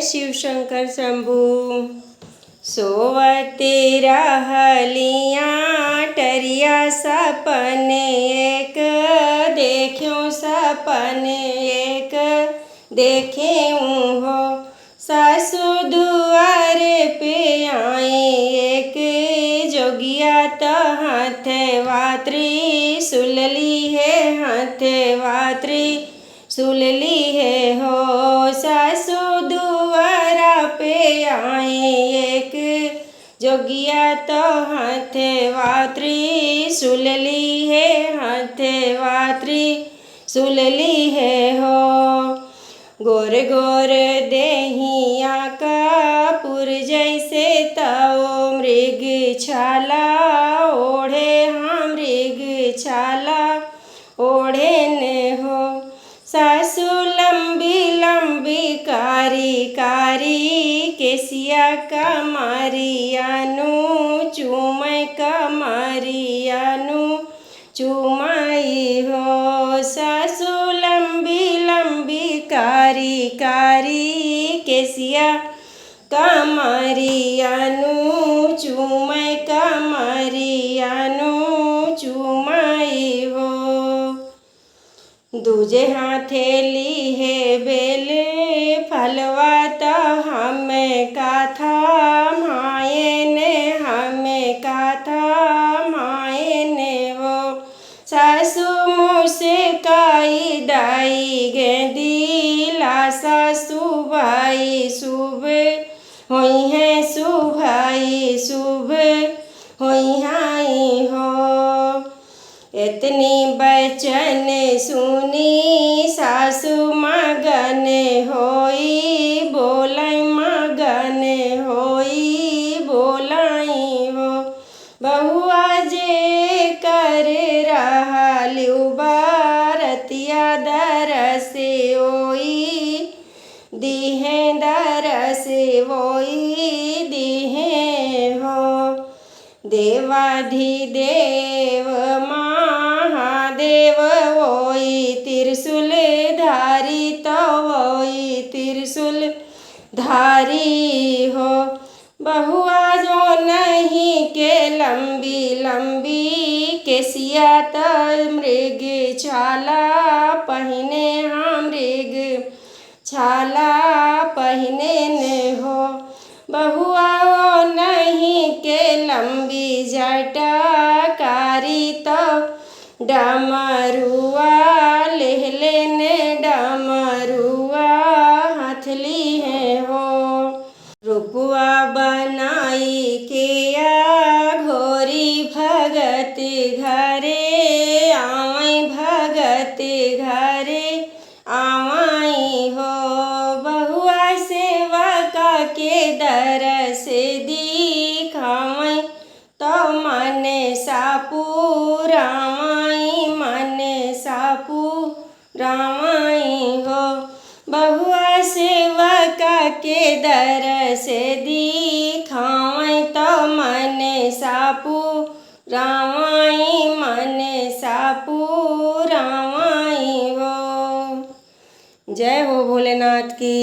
शिव शंकर शंभू। सोवते रहलियाँ टरिया सपने एक, देख्यूँ सपने एक देखेऊँ हो। सासु दुआरे पे आई एक, जोगिया तो हाथे सुलली है, हाथे सुलली है हो। सासु दुआरा पे आई एक, जोगिया तो हाथे सुलली है, हाथे सुलली है हो। गोर गोर देहिया कपूर जैसे तओ मृग छाला ओढ़े, हाँ मृग छाला ओढ़े ने हो। सासु लंबी लंबी कारी कारी केसिया कमरियानु चूमै, कमरियानु चूमाई हो। सासु लंबी लंबी कारी कारी केसिया कमरियानु चूमै, कमरियानु चूमाई हो। दूजे हाथेली है बेल फलवा तो हमें काथा मायने, हमें काथा मायने हो। सासु मुझसे काई दाई गेंदी लासा सुभाई शुभ होई है, सुभाई शुभ होई हाई हो। इतनी बचन सुनी सासु मगन होई, बोलाई मगन होई बोलाई हो। बहुआ जे कर रहलिउ बारतिया दरस ओई दिहे, दरस ओई दिहे हो। देवाधिदेव महादेव ओई त्रिशूल धारी तो ओई त्रिशूल धारी हो। बहुआ जो नहीं के लंबी लंबी केसिया तो मृग छाला पहिने, हाँ मृग छाला पहिने ने हो। बहुआ नहीं के लंबी जटा कारी तो डमरुआ लेहले ने, डमरुआ हथली है हो। रुपुआ बनाई के आ घोरी भगत घरे आई, भगत घरे आवाई हो। बहुआ सेवका के दरस दिखावई तो मन सापुरावाई, मन सापुरावाई हो। बहुआ सेवका के दरस दिखावई तो मन सापुरावाई, मन सापुरावाई हो। जय हो भोलेनाथ की।